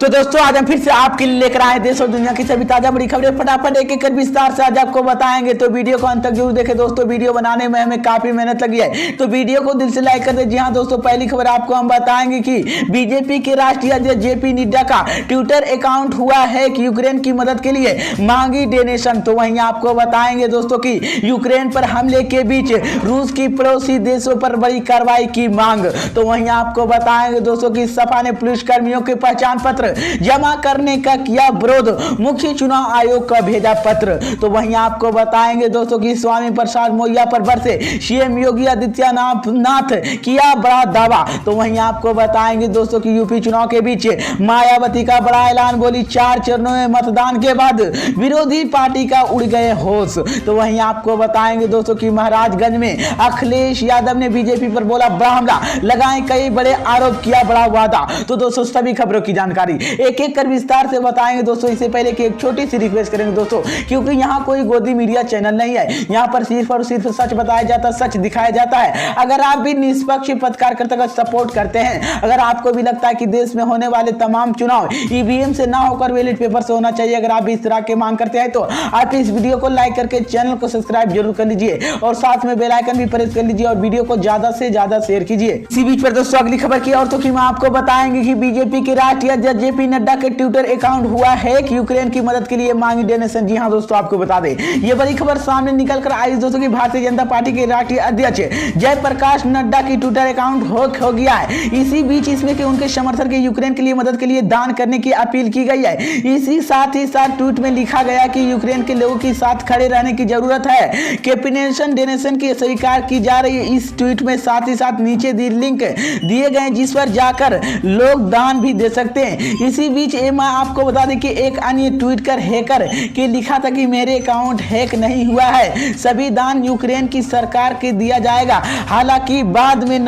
तो दोस्तों आज हम फिर से आपके लिए लेकर आए देश और दुनिया की सभी ताजा बड़ी खबरें फटाफट एक एक कर विस्तार से आज आपको बताएंगे। तो वीडियो को अंत तक जरूर देखें दोस्तों। वीडियो बनाने में हमें काफी मेहनत लगी है, तो वीडियो को दिल से लाइक कर दे। जी हाँ दोस्तों, पहली खबर आपको हम बताएंगे कि बीजेपी के राष्ट्रीय अध्यक्ष जेपी नड्डा का ट्विटर अकाउंट हुआ है कि यूक्रेन की मदद के लिए मांगी डोनेशन। तो वहीं आपको बताएंगे दोस्तों की यूक्रेन पर हमले के बीच रूस की पड़ोसी देशों पर बड़ी कार्रवाई की मांग। तो वहीं आपको बताएंगे दोस्तों की सपा ने पुलिस कर्मियों के पहचान पत्र जमा करने का किया विरोध, मुख्य चुनाव आयोग का भेजा पत्र। तो वहीं आपको बताएंगे दोस्तों की स्वामी प्रसाद मौर्य पर बरसे सीएम योगी आदित्यनाथ किया बड़ा दावा। तो वहीं आपको बताएंगे दोस्तों की यूपी चुनाव के बीच मायावती का बड़ा ऐलान, बोली 4 चरणों में मतदान के बाद विरोधी पार्टी का उड़ गए होश। तो वहीं आपको बताएंगे दोस्तों की महाराजगंज में अखिलेश यादव ने बीजेपी पर बोला बड़ा हमला, लगाए कई बड़े आरोप, किया बड़ा वादा। तो दोस्तों सभी खबरों की जानकारी एक एक कर विस्तार से बताएंगे दोस्तों। इससे पहले कि एक छोटी सी रिक्वेस्ट करेंगे दोस्तों, क्योंकि यहाँ कोई गोदी मीडिया चैनल नहीं है, यहाँ पर सिर्फ और सिर्फ सच बताया जाता है, सच दिखाया जाता है। अगर आप भी निष्पक्ष पत्रकारिता का सपोर्ट करते हैं, अगर आपको भी लगता है कि देश में होने वाले तमाम चुनाव ईवीएम से ना होकर बैलेट पेपर से होना चाहिए, अगर आप भी इस तरह की मांग करते हैं, तो आप इस वीडियो को लाइक करके चैनल को सब्सक्राइब जरूर कर लीजिए और साथ में बेल आइकन भी प्रेस कर लीजिए और वीडियो को ज्यादा से ज्यादा शेयर कीजिए। इसी बीच पर दोस्तों अगली खबर की और तो कि मैं आपको बताएंगे कि बीजेपी के राष्ट्रीय अध्यक्ष जेपी नड्डा के ट्विटर अकाउंट हुआ है कि यूक्रेन की मदद के लिए मांगी डोनेशन। जी हां दोस्तों, आपको बता दें ये बड़ी खबर सामने निकल कर आई दोस्तों की भारतीय जनता पार्टी के राष्ट्रीय अध्यक्ष जयप्रकाश नड्डा की ट्विटर अकाउंट हो गया है। इसी बीच इसमें कि उनके समर्थक के यूक्रेन के लिए मदद के लिए दान करने की अपील की गई है। इसी साथ ही साथ ट्वीट में लिखा गया कि यूक्रेन के लोगों के साथ खड़े रहने की जरूरत है, कैपिनेशन डोनेशन की स्वीकार की जा रही है। इस ट्वीट में साथ ही साथ नीचे लिंक दिए गए जिस पर जाकर लोग दान भी दे सकते हैं। इसी बीच मैं आपको बता दें कि एक अन्य ट्वीट कर हैकर के लिखा था कि मेरे अकाउंट हैक नहीं हुआ है, सभी दान यूक्रेन की सरकार के दिया जाएगा। हालांकि बाद में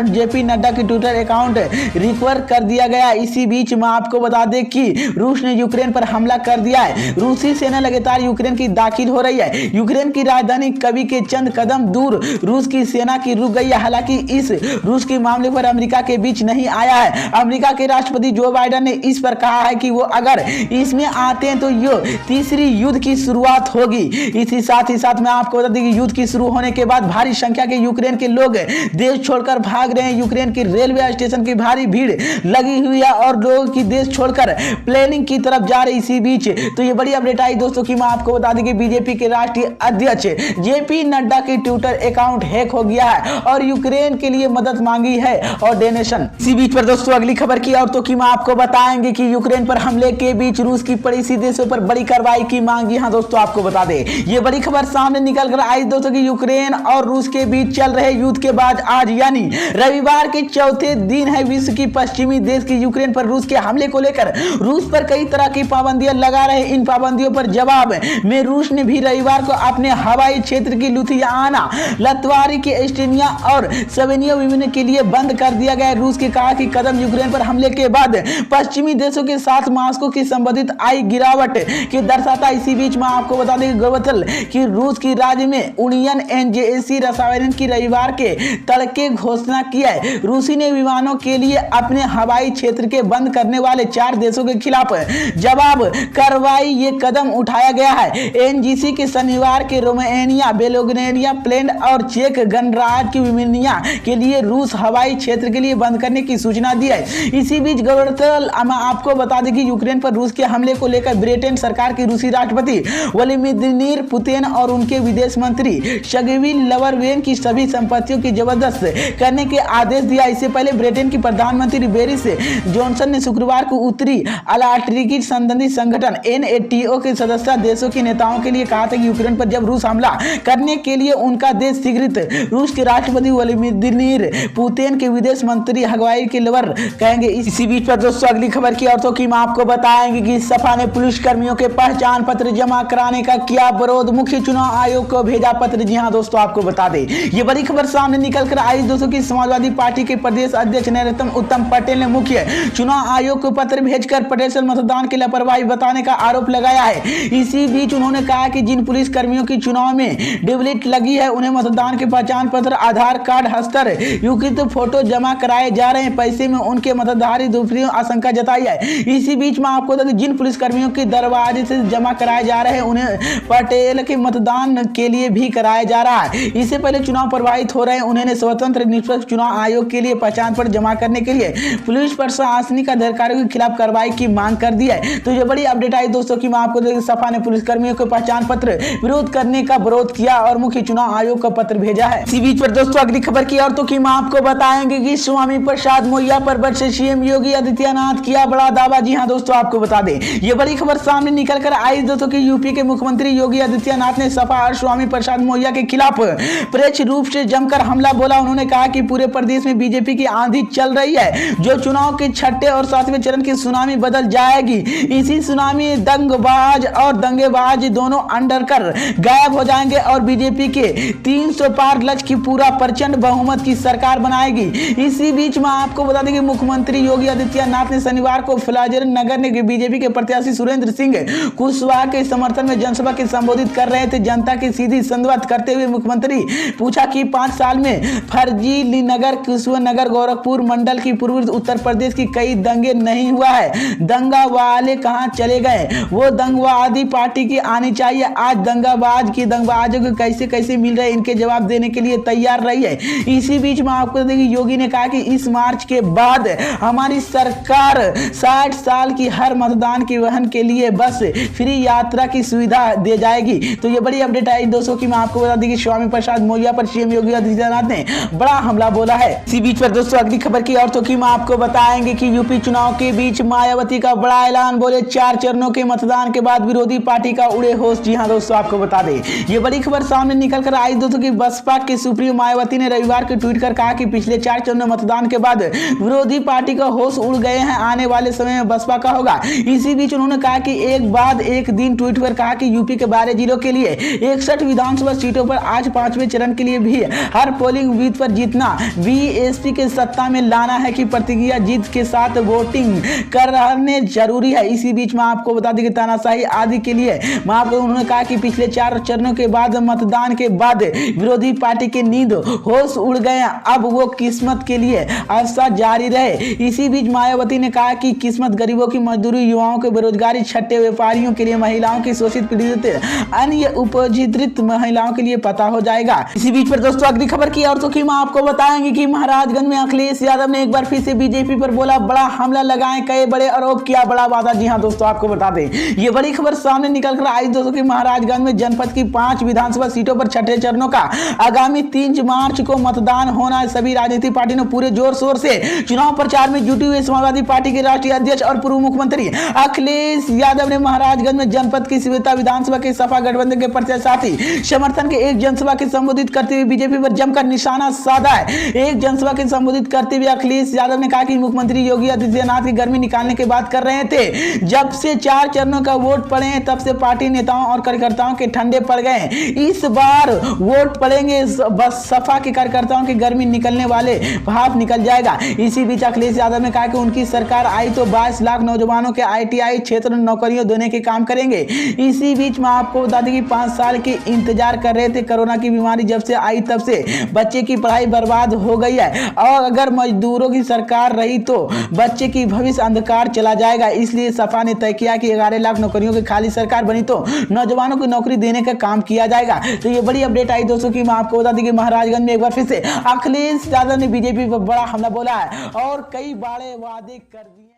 जेपी नड्डा की ट्विटर अकाउंट रिकवर कर दिया गया। इसी बीच मैं आपको बता दें कि रूस ने यूक्रेन पर हमला कर दिया है। रूसी सेना लगातार यूक्रेन की दाखिल हो रही है। यूक्रेन की राजधानी कभी के चंद कदम दूर रूस की सेना की रुक गई है। हालांकि इस रूस के मामले पर अमेरिका के बीच नहीं आया है। अमेरिका के राष्ट्रपति जो बाइडेन ने इस पर कहा है कि वो अगर इसमें आते हैं तो ये तीसरी युद्ध की शुरुआत होगी। इसी साथ ही साथ मैं आपको बता दें कि युद्ध की शुरू होने के बाद भारी संख्या के यूक्रेन के लोग देश छोड़कर भाग रहे हैं। यूक्रेन की रेलवे स्टेशन की भारी भीड़ लगी हुई है और लोग की देश छोड़कर प्लेनिंग की तरफ जा रहे। इसी बीच तो ये बड़ी अपडेट आई दोस्तों की मैं आपको बता दें कि बीजेपी के राष्ट्रीय अध्यक्ष जेपी नड्डा की ट्विटर अकाउंट हैक हो गया है और यूक्रेन के लिए मदद मांगी है और डोनेशन। इसी बीच पर दोस्तों अगली खबर की और तो कि मैं आपको बताएंगे कि यूक्रेन पर हमले के बीच रूस की पड़ोसी देशों पर बड़ी कार्रवाई की मांग। यहां दोस्तों आपको बता दें ये बड़ी खबर सामने निकल कर आई दोस्तों कि यूक्रेन और रूस के बीच चल रहे युद्ध के बाद आज यानी रविवार के चौथे दिन है विश्व की पश्चिमी देश की यूक्रेन पर रूस के हमले को लेकर रूस पर कई तरह की पाबंदियां लगा रहे। इन पाबंदियों पर जवाब में रूस ने भी रविवार को अपने हवाई क्षेत्र की लुधियाना, लतवारी के एस्टोनिया और स्लोवेनिया विमान के लिए बंद कर दिया गया। रूस के कहा कि कदम यूक्रेन पर हमले के बाद पश्चिमी देशों के साथ मास्को की संबंधित आई गिरावट के दर्शाता। इसी बीच में आपको बता दें गौरतलब कि रूस की राज्य में यूनियन एनजेसी रसायन की रविवार के तड़के घोषणा की है। रूसी ने विमानों के लिए अपने हवाई क्षेत्र के बंद करने वाले 4 देशों के खिलाफ जवाब कार्रवाई ये कदम उठाया गया है। एनजीसी के शनिवार के रोमानिया, बेल्ग्रेड, पोलैंड और चेक गणराज्य की विमानिया के लिए रूस हवाई क्षेत्र के लिए बंद करने की सूचना दी है। इसी बीच गौरतलब आपको बता दें कि यूक्रेन पर रूस के हमले को लेकर ब्रिटेन सरकार की रूसी राष्ट्रपति व्लादिमीर पुतिन और उनके विदेश मंत्री सर्गेई लावरोव की सभी संपत्तियों की जबरदस्त करने के आदेश दिया। इससे पहले ब्रिटेन की प्रधानमंत्री बोरिस जॉनसन ने शुक्रवार को उत्तरी अटलांटिक संबंधी संगठन NATO के सदस्य देशों के नेताओं के लिए कहा था कि यूक्रेन पर जब रूस हमला करने के लिए उनका देश शीघ्र रूस के राष्ट्रपति व्लादिमीर पुतिन के विदेश मंत्री हवाई के लवर कहेंगे। इसी बीच पर दोस्तों अगली खबर की और तो कि आपको बताएंगे कि सपा ने पुलिस कर्मियों के पहचान पत्र जमा कराने का किया विरोध, मुख्य चुनाव आयोग को भेजा पत्र। जी हां दोस्तों आपको बता दें ये बड़ी खबर सामने निकल कर आई दोस्तों की समाजवादी पार्टी के प्रदेश अध्यक्ष नरोत्तम उत्तम पटेल ने मुख्य चुनाव आयोग को पत्र भेजकर पटेल मतदान की लापरवाही बताने का आरोप लगाया है। इसी बीच उन्होंने कहा कि जिन पुलिस कर्मियों की चुनाव में डिवलिट लगी है उन्हें मतदान के पहचान पत्र, आधार कार्ड, हस्तर युक्त फोटो जमा कराए जा रहे हैं। पैसे में उनके मतदारी दूसरी आशंका शंका जताई है। इसी बीच में आपको बता दें जिन पुलिसकर्मियों के दरवाजे से जमा कराए जा रहे हैं उन्हें पटेल के मतदान के लिए भी कराया जा रहा है। इससे पहले चुनाव प्रभावित हो रहे हैं उन्होंने स्वतंत्र निष्पक्ष चुनाव आयोग के लिए पहचान पत्र जमा करने के लिए पुलिस प्रशासनिक अधिकारियों के खिलाफ कार्रवाई की मांग कर दी है। तो ये बड़ी अपडेट आई दोस्तों कि मैं आपको सपा ने पुलिसकर्मियों को पहचान पत्र विरोध करने का विरोध किया और मुख्य चुनाव आयोग का पत्र भेजा है। इसी बीच पर दोस्तों अगली खबर की और तो कि मैं आपको बताएंगे कि स्वामी प्रसाद मौर्य पर से सीएम योगी आदित्यनाथ किया बड़ा दावा। जी हां दोस्तों आपको बता दें ये बड़ी खबर सामने निकल कर आई दोस्तों कि यूपी के मुख्यमंत्री योगी आदित्यनाथ ने सपा और स्वामी प्रसाद मौर्य के खिलाफ प्रत्यक्ष रूप से जमकर हमला बोला। उन्होंने कहा कि पूरे प्रदेश में बीजेपी की आंधी चल रही है जो चुनाव के छठे और सातवें चरण की सुनामी बदल जाएगी। इसी सुनामी में दंगबाज और दंगेबाज दोनों अंडर कर गायब हो जाएंगे और बीजेपी के 300 पार लक्ष्य की पूरा प्रचंड बहुमत की सरकार बनाएगी। इसी बीच में आपको बता दें कि मुख्यमंत्री योगी आदित्यनाथ ने शनिवार को फैजाज नगर में बीजेपी के प्रत्याशी सुरेंद्र सिंह कुशवाहा के समर्थन में जनसभा के संबोधित कर रहे थे। जनता की सीधी संवाद करते हुए मुख्यमंत्री पूछा कि 5 साल में फर्जी नगर कुशवाहा गोरखपुर मंडल की पूर्वी उत्तर प्रदेश की कई दंगे नहीं हुआ है, दंगा वाले कहां चले गए, वो दंगवादी पार्टी की आनी चाहिए। आज दंगाबाज की दंगबाजों को कैसे कैसे मिल रहे इनके जवाब देने के लिए तैयार रही है। इसी बीच में आपको देखिए योगी ने कहा कि इस मार्च के बाद हमारी सरकार 60 साल की हर मतदान के वाहन के लिए बस फ्री यात्रा की सुविधा दे जाएगी। तो ये बड़ी अपडेट आई दोस्तों कि मैं आपको बता दें कि स्वामी प्रसाद मौर्य पर सीएम योगी आदित्यनाथ ने बड़ा हमला बोला है। इसी बीच पर दोस्तों अगली खबर की और तो कि मैं आपको बताएंगे कि यूपी चुनाव के बीच मायावती का बड़ा ऐलान, बोले 4 चरणों के मतदान के बाद विरोधी पार्टी का उड़े होश। जी हां दोस्तों आपको बता दें ये बड़ी खबर सामने निकल कर आई दोस्तों कि बसपा के सुप्रीमो मायावती ने रविवार को ट्वीट कर कहा कि पिछले 4 चरणों मतदान के बाद विरोधी पार्टी का होश उड़ गए हैं, आने वाले समय में बसपा का होगा। इसी बीच उन्होंने कहा कि एक बाद एक दिन ट्वीट कर कहा कि यूपी के 12 जिलों के लिए 61 विधानसभा सीटों पर आज 5वें चरण के लिए भी हर पोलिंग बूथ पर जीतना बीएसपी के सत्ता में लाना है कि प्रतिक्रिया जीत के साथ वोटिंग करने जरूरी है। इसी बीच में आपको बता दें कि तानाशाही आदि के लिए उन्होंने कहा कि पिछले 4 चरणों के बाद मतदान के बाद विरोधी पार्टी के नींद होश उड़ गए, अब वो किस्मत के लिए आशा जारी रहे। इसी बीच मायावती ने कहा कि किस्मत गरीबों की मजदूरी, युवाओं के बेरोजगारी, छठे व्यापारियों के लिए, महिलाओं की शोषित पीड़ित अन्य उपजित महिलाओं के लिए पता हो जाएगा। इसी बीच पर दोस्तों अगली खबर की और तो कि मैं आपको बताएंगे कि महाराजगंज में अखिलेश यादव ने एक बार फिर से बीजेपी पर बोला बड़ा हमला, लगाए कई बड़े आरोप, किया बड़ा वादा। जी हां दोस्तों आपको बता दें ये बड़ी खबर सामने निकल कर आई दोस्तों कि महाराजगंज में जनपद की 5 विधानसभा सीटों पर छठे चरणों का आगामी 3 मार्च को मतदान होना है। सभी राजनीतिक पार्टियों ने पूरे जोर शोर से चुनाव प्रचार में जुटी हुई समाजवादी पार्टी के राष्ट्रीय अध्यक्ष और पूर्व मुख्यमंत्री अखिलेश यादव ने महाराजगंज में जनपद की शिवता विधानसभा के सपा गठबंधन के प्रत्याशी समर्थन के एक जनसभा के संबोधित करते हुए बीजेपी पर जमकर निशाना साधा है। एक जनसभा के संबोधित करते हुए अखिलेश यादव ने कहा कि मुख्यमंत्री योगी आदित्यनाथ की गर्मी निकालने की बात कर रहे थे। जब से 4 चरणों का वोट पड़े हैं तब से पार्टी नेताओं और कार्यकर्ताओं के ठंडे पड़ गए। इस बार वोट पड़ेंगे बस सपा के कार्यकर्ताओं की गर्मी निकलने वाले भाप निकल जाएगा। इसी बीच अखिलेश यादव ने कहा कि उनकी सरकार आई तो 22 लाख नौजवानों के आईटीआई क्षेत्र में नौकरियां देने के काम करेंगे। इसी बीच मैं आपको बता दें कि 5 साल के इंतजार कर रहे थे, कोरोना की बीमारी जब से आई तब से बच्चे की पढ़ाई बर्बाद हो गई है और अगर मजदूरों की सरकार रही तो बच्चे की भविष्य अंधकार चला जाएगा। इसलिए सपा ने तय किया कि 11 लाख नौकरियों की खाली सरकार बनी तो नौजवानों को नौकरी देने का काम किया जाएगा। तो ये बड़ी अपडेट आई दोस्तों कि मैं आपको बता दें कि महाराजगंज में एक बार फिर से अखिलेश यादव ने बीजेपी पर बड़ा हमला बोला है और कई बड़े वादे कर दिए।